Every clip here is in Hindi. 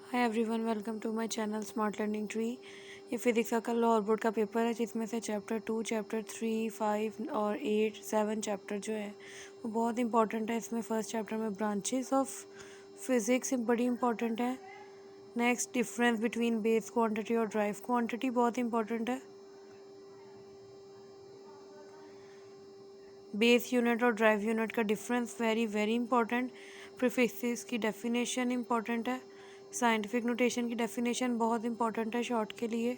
Hi everyone, welcome to my channel smart learning tree. ये फिजिक्स का कल और बोर्ड का पेपर है जिसमें से चैप्टर 2, चैप्टर 3, 5 और 8, 7 चैप्टर जो है वो बहुत इंपॉर्टेंट है। इसमें फर्स्ट चैप्टर में ब्रांचेस ऑफ फिज़िक्स बड़ी इंपॉर्टेंट है। Next, difference between base quantity और ड्राइव क्वांटिटी बहुत इंपॉर्टेंट है। बेस यूनिट और ड्राइव यूनिट का difference very very important. Prefixes की डेफिनेशन इंपॉर्टेंट है। साइंटिफिक नोटेशन की डेफिनेशन बहुत इंपॉर्टेंट है शॉर्ट के लिए।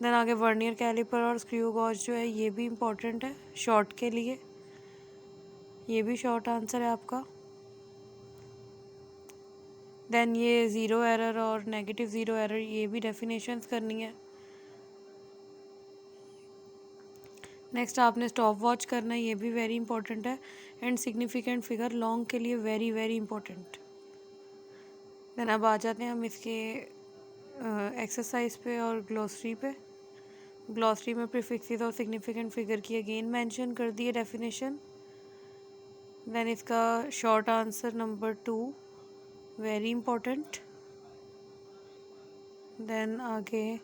देन आगे वर्नियर कैलिपर और स्क्रू गॉज जो है ये भी इम्पोर्टेंट है शॉर्ट के लिए। ये भी शॉर्ट आंसर है आपका। देन ये ज़ीरो एरर और नेगेटिव ज़ीरो एरर ये भी डेफिनेशंस करनी है। नेक्स्ट आपने स्टॉप वॉच करना है, ये भी वेरी इंपॉर्टेंट है। एंड सिग्निफिकेंट फिगर लॉन्ग के लिए वेरी वेरी इंपॉर्टेंट। देन अब आ जाते हैं हम इसके एक्सरसाइज पे और ग्लॉसरी पे। ग्लॉसरी में प्रीफिक्सेस और सिग्निफिकेंट फिगर की अगेन मेंशन कर दी है डेफिनेशन। देन इसका short answer number 2 very important. Then आगे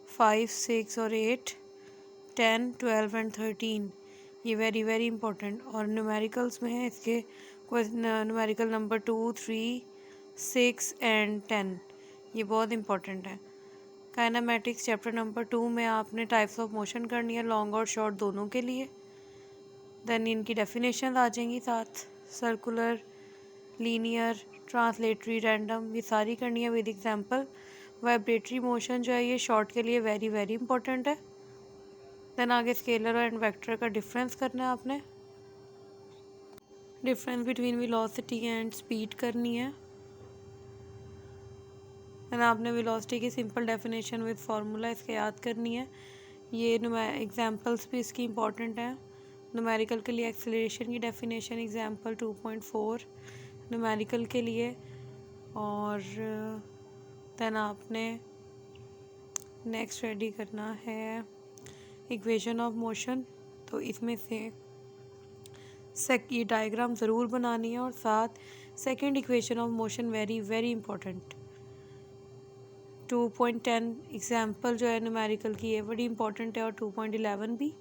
5, 6 और 8, 10, 12 एंड 13 ये वेरी वेरी इंपॉर्टेंट। और न्यूमेरिकल्स में है इसके न्यूमेरिकल नंबर 2, 3, 6 एंड 10 ये बहुत इंपॉर्टेंट है। काइनेमेटिक्स चैप्टर नंबर 2 में आपने टाइप्स ऑफ मोशन करनी है लॉन्ग और शॉर्ट दोनों के लिए। देन इनकी डेफिनेशन आ जाएंगी साथ। सर्कुलर, लीनियर, ट्रांसलेटरी, रैंडम ये सारी करनी है विद एग्जांपल। वाइब्रेटरी मोशन जो है ये शॉर्ट के लिए वेरी वेरी इंपॉर्टेंट है। देन आगे स्केलर एंड वेक्टर का डिफरेंस करना है आपने। Difference between velocity and speed करनी है। देन आपने वेलोसिटी की सिंपल डेफिनेशन विद फार्मूला इसके याद करनी है। ये एग्जांपल्स भी इसकी इंपॉर्टेंट हैं। न्यूमेरिकल के लिए एक्सेलरेशन की डेफिनेशन एग्जांपल 2.4 न्यूमेरिकल के लिए। और देन आपने नेक्स्ट रेडी करना है इक्वेशन ऑफ मोशन। तो इसमें से ये डायग्राम ज़रूर बनानी है और साथ second equation of motion very very important. 2.10 example जो है न्यूमेरिकल की ये बड़ी इंपॉर्टेंट है और 2.11 भी।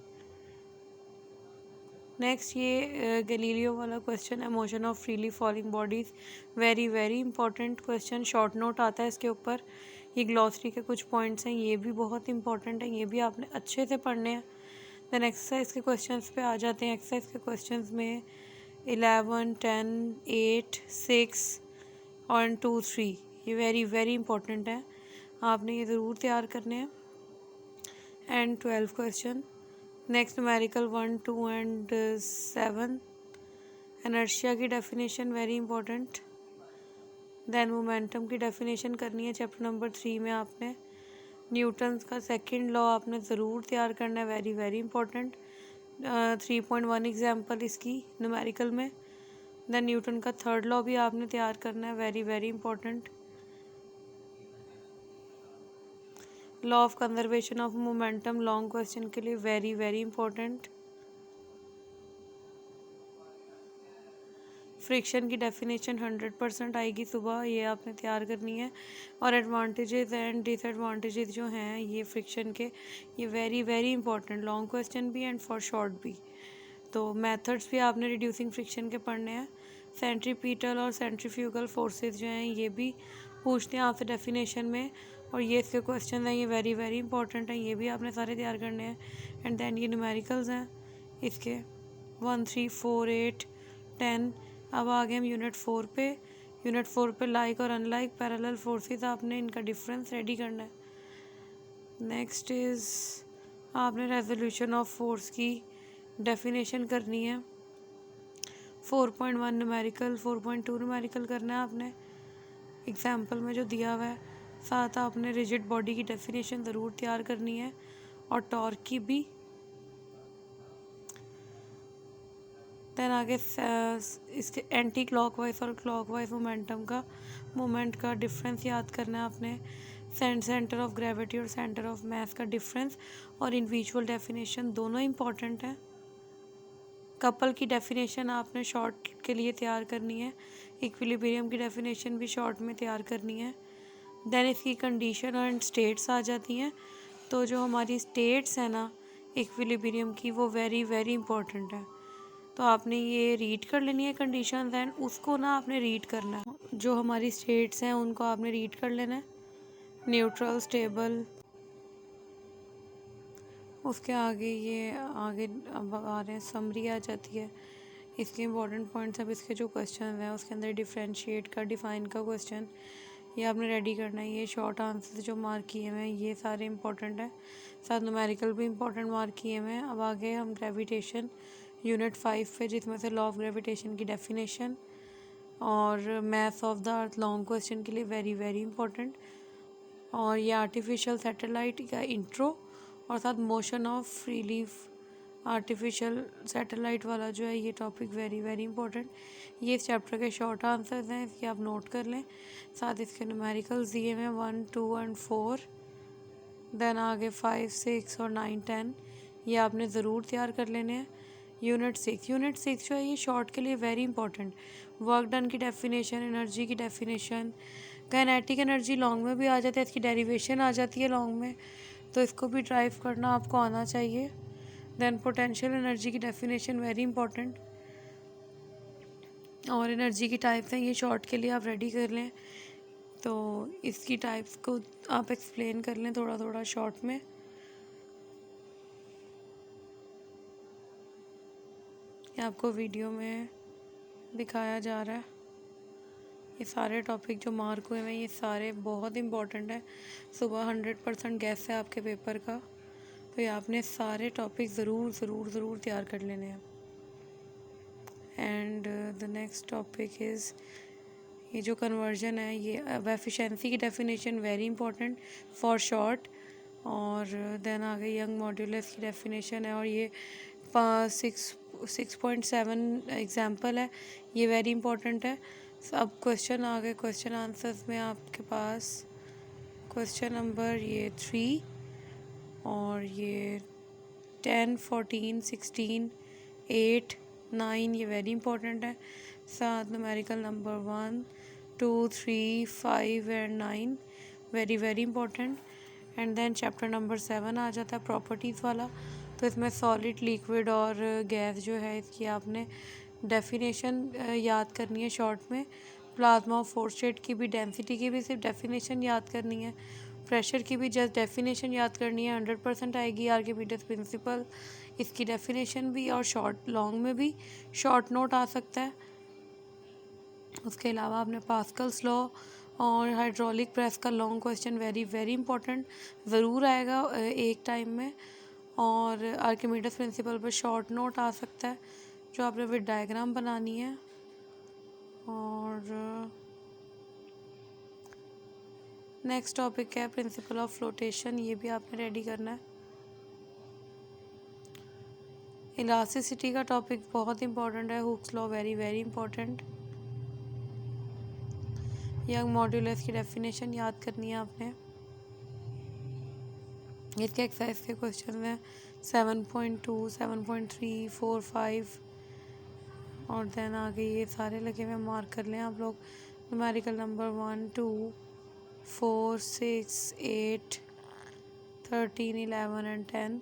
नेक्स्ट ये गैलीलियो वाला क्वेश्चन है motion of freely falling bodies very very important question. Short note आता है इसके ऊपर। ये ग्लॉसरी के कुछ पॉइंट्स हैं ये भी बहुत इंपॉर्टेंट हैं, ये भी आपने अच्छे से पढ़ने हैं। देन एक्सरसाइज के क्वेश्चंस पे आ जाते हैं। एक्सरसाइज के क्वेश्चंस में 11, 10, 8, 6 और 2, 3 ये वेरी वेरी इंपॉर्टेंट है, आपने ये ज़रूर तैयार करने हैं। And 12 question. Next numerical 1, 2 and 7 inertia की definition very important. Then momentum की डेफिनेशन करनी है चैप्टर नंबर 3 में आपने। न्यूटन्स का सेकंड लॉ आपने ज़रूर तैयार करना है वेरी वेरी इंपॉर्टेंट। 3.1 एग्जाम्पल इसकी न्यूमेरिकल में। देन न्यूटन का थर्ड लॉ भी आपने तैयार करना है very very important. Law of conservation of momentum long question के लिए वेरी वेरी इंपॉर्टेंट। फ्रिक्शन की डेफिनेशन 100% आएगी सुबह, ये आपने तैयार करनी है। और एडवांटेजेस एंड डिसएडवांटेजेस जो हैं ये फ्रिक्शन के ये very very important long question भी एंड फॉर शॉर्ट भी। तो मेथड्स भी आपने रिड्यूसिंग फ्रिक्शन के पढ़ने हैं। सेंट्रीपिटल और सेंट्रीफ्यूगल फोर्सेस जो हैं ये भी पूछते हैं आपसे डेफिनेशन में। और ये इसके क्वेश्चन हैं ये वेरी वेरी इंपॉर्टेंट हैं, ये भी आपने सारे तैयार करने हैं। एंड देन ये न्यूमेरिकल्स हैं इसके 1, 3, 4, 8, 10। अब आ गए हम यूनिट 4 पे। यूनिट 4 पे लाइक और अनलाइक पैरेलल फोर्सेस आपने इनका डिफरेंस रेडी करना है। नेक्स्ट इज़ आपने रेजोल्यूशन ऑफ फोर्स की डेफिनेशन करनी है। 4.1 न्यूमेरिकल, 4.2 न्यूमेरिकल करना है आपने एग्जाम्पल में जो दिया हुआ है। साथ आपने रिजिड बॉडी की डेफिनेशन ज़रूर तैयार करनी है और टॉर्क की भी। देन आगे इसके एंटी क्लॉकवाइज और क्लॉकवाइज मोमेंट का डिफरेंस याद करना है आपने। सेंटर ऑफ ग्रेविटी और सेंटर ऑफ मास का डिफरेंस और इंडिविजुअल डेफिनेशन दोनों इम्पॉर्टेंट हैं। कपल की डेफिनेशन आपने शॉर्ट के लिए तैयार करनी है, इक्विलिब्रियम की डेफिनेशन भी शॉर्ट में तैयार करनी है। देन इसकी कंडीशन एंड स्टेट्स आ जाती हैं। तो जो हमारी स्टेट्स हैं ना इक्विलिब्रियम की, वो वेरी वेरी इंपॉर्टेंट है। तो आपने ये रीड कर लेनी है कंडीशन, दैन उसको ना आपने रीड करना है। जो हमारी स्टेट्स हैं उनको आपने रीड कर लेना है, न्यूट्रल, स्टेबल। उसके आगे ये आगे अब आ रहे हैं, समरी आ जाती है। इसके इंपॉर्टेंट पॉइंट्स, अब इसके जो क्वेश्चन हैं उसके अंदर डिफरेंशिएट का, डिफाइन का क्वेश्चन ये आपने रेडी करना है। ये शॉर्ट आंसर जो मार्क किए हुए हैं ये सारे इंपॉर्टेंट हैं, साथ न्यूमेरिकल भी इंपॉर्टेंट मार्क किए हुए हैं। अब आगे हम ग्रेविटेशन यूनिट 5 पे, जिसमें से लॉ ऑफ ग्रेविटेशन की डेफिनेशन और math of the earth long question के लिए वेरी वेरी इंपॉर्टेंट, और ये आर्टिफिशियल सैटेलाइट का इंट्रो और साथ motion of freely artificial satellite वाला जो है ये टॉपिक वेरी वेरी इंपॉर्टेंट। ये इस चैप्टर के शॉर्ट आंसर्स हैं, इसके आप नोट कर लें। साथ इसके न्यूमेरिकल्स दिए हुए हैं 1, 2 एंड 4। देन आगे 5, 6 और 9, 10 ये आपने ज़रूर तैयार कर लेने हैं। यूनिट 6 जो है ये शॉर्ट के लिए वेरी इंपॉर्टेंट, वर्क डन की डेफिनेशन, एनर्जी की डेफिनेशन, काइनेटिक एनर्जी लॉन्ग में भी आ जाती है, इसकी डेरिवेशन आ जाती है लॉन्ग में, तो इसको भी ड्राइव करना आपको आना चाहिए। देन पोटेंशियल एनर्जी की डेफिनेशन वेरी इंपॉर्टेंट, और एनर्जी की टाइप्स हैं ये शॉर्ट के लिए आप रेडी कर लें। तो इसकी टाइप्स को आप एक्सप्लेन कर लें थोड़ा थोड़ा शॉर्ट में। ये आपको वीडियो में दिखाया जा रहा है। ये सारे टॉपिक जो मार्क हुए हैं ये सारे बहुत इंपॉर्टेंट है। सुबह 100% गैस है आपके पेपर का, तो ये आपने सारे टॉपिक ज़रूर ज़रूर ज़रूर तैयार कर लेने हैं। And the next topic is ये जो कन्वर्जन है, ये एफिशिएंसी की definition very important for short. और देन आगे यंग मॉड्यूलस की डेफिनेशन है, और ये 6.7 एग्जाम्पल है, ये वेरी इंपॉर्टेंट है। अब क्वेश्चन आ गए, क्वेश्चन आंसर्स में आपके पास क्वेश्चन नंबर ये 3 और ये 10, 14, 16, 8, 9 ये वेरी इंपॉर्टेंट है। साथ numerical number 1, 2, 3, 5 and 9 very very important. And then chapter number 7 आ जाता है प्रॉपर्टीज़ वाला। तो इसमें सॉलिड, लिक्विड और गैस जो है इसकी आपने डेफिनेशन याद करनी है शॉर्ट में। प्लाज्मा और फोर्थ स्टेट की भी, डेंसिटी की भी सिर्फ डेफिनेशन याद करनी है, प्रेशर की भी जस्ट डेफिनेशन याद करनी है। 100% आएगी। आर्किमिडीज प्रिंसिपल, इसकी डेफिनेशन भी, और शॉर्ट लॉन्ग में भी शॉर्ट नोट आ सकता है। उसके अलावा आपने पास्कल्स लॉ और हाइड्रोलिक प्रेस का long question very very important ज़रूर आएगा एक टाइम में। और आर्किमिडीज प्रिंसिपल पर शॉर्ट नोट आ सकता है जो आपने फिर डायग्राम बनानी है। और नेक्स्ट टॉपिक है प्रिंसिपल ऑफ फ्लोटेशन, ये भी आपने रेडी करना है। इलास्टिसिटी का टॉपिक बहुत इंपॉर्टेंट है, Hooke's law very very important. Young modulus की डेफिनेशन याद करनी है आपने। इसके एक्सरसाइज के क्वेश्चन हैं 7.2, 7.3, 4, 5 और देन आगे ये सारे लगे हुए मार्क कर लें आप लोग। Numerical number 1, 2, 4, 6, 8, 13, 11 and 10।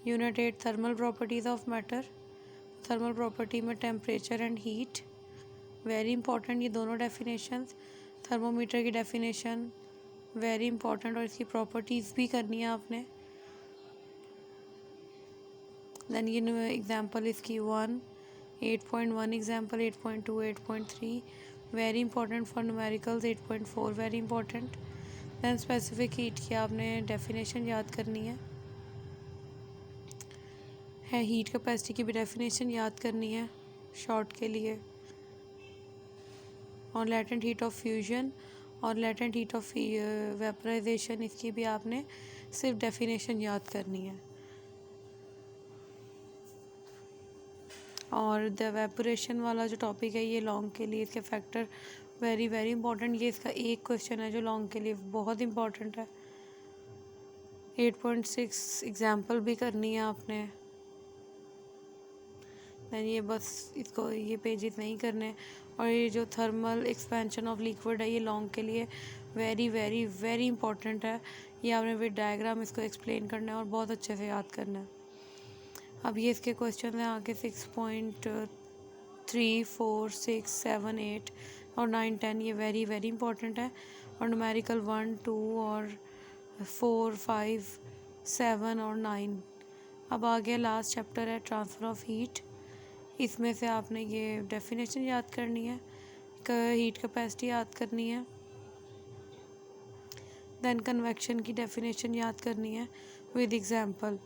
Unit 8 thermal properties of matter. Thermal property में temperature and heat very important, ये दोनों डेफिनेशंस। थर्मोमीटर की डेफिनेशन वेरी इंपॉर्टेंट, और इसकी प्रॉपर्टीज़ भी करनी है आपने। देन ये एग्जांपल इसकी 1, 8.1 example, 8.2, 8.3 very important for numericals, 8.4 very important. Then specific heat की आपने डेफिनेशन याद करनी है हीट कैपेसिटी की भी डेफिनेशन याद करनी है शॉर्ट के लिए। और लेटेंट हीट ऑफ फ्यूजन और लेटेंट हीट ऑफ वेपराइजेशन, इसकी भी आपने सिर्फ डेफिनेशन याद करनी है। और द वेपोरेशन वाला जो टॉपिक है ये लॉन्ग के लिए, इसके फैक्टर वेरी वेरी इंपॉर्टेंट। ये इसका एक क्वेश्चन है जो लॉन्ग के लिए बहुत इंपॉर्टेंट है। 8.6 एग्जाम्पल भी करनी है आपने। दैन ये बस इसको ये पेजेस नहीं करने। और ये जो थर्मल एक्सपेंशन ऑफ लिक्विड है ये लॉन्ग के लिए वेरी वेरी वेरी इंपॉर्टेंट है। ये आपने विद डायग्राम इसको एक्सप्लेन करना है और बहुत अच्छे से याद करना है। अब ये इसके क्वेश्चन हैं आगे 6.3, 4, 6, 7, 8 और 9, 10 ये वेरी वेरी इंपॉर्टेंट है। और न्यूमेरिकल 1, 2 और 4, 5, 7 और 9। अब आगे लास्ट चैप्टर है ट्रांसफ़र ऑफ हीट। इसमें से आपने ये डेफिनेशन याद करनी है, हीट कैपेसिटी याद करनी है, दैन कन्वेक्शन की डेफिनेशन याद करनी है विद एग्जांपल,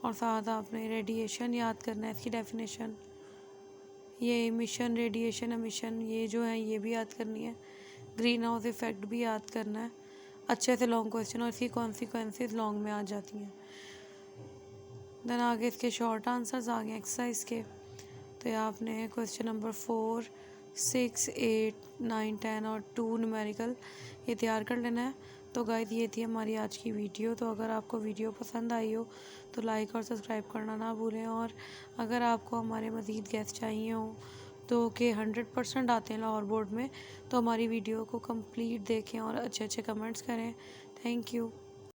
और साथ आपने रेडिएशन याद करना है इसकी डेफिनेशन, ये इमिशन रेडिएशन एमिशन ये जो है ये भी याद करनी है, ग्रीन हाउस इफेक्ट भी याद करना है अच्छे से लॉन्ग क्वेश्चन, और इसकी कॉन्सिक्वेंसेस लॉन्ग में आ जाती हैं। देन आगे इसके शॉर्ट आंसर्स आ गए एक्सरसाइज के। तो ये आपने क्वेश्चन नंबर 4, 6, 8, 9, 10 और 2 न्यूमेरिकल ये तैयार कर लेना है। तो गाइस ये थी हमारी आज की वीडियो। तो अगर आपको वीडियो पसंद आई हो तो लाइक और सब्सक्राइब करना ना भूलें। और अगर आपको हमारे मज़ीद गेस्ट चाहिए हो तो कि 100% आते हैं लाहौर बोर्ड में, तो हमारी वीडियो को कंप्लीट देखें और अच्छे अच्छे कमेंट्स करें। Thank you.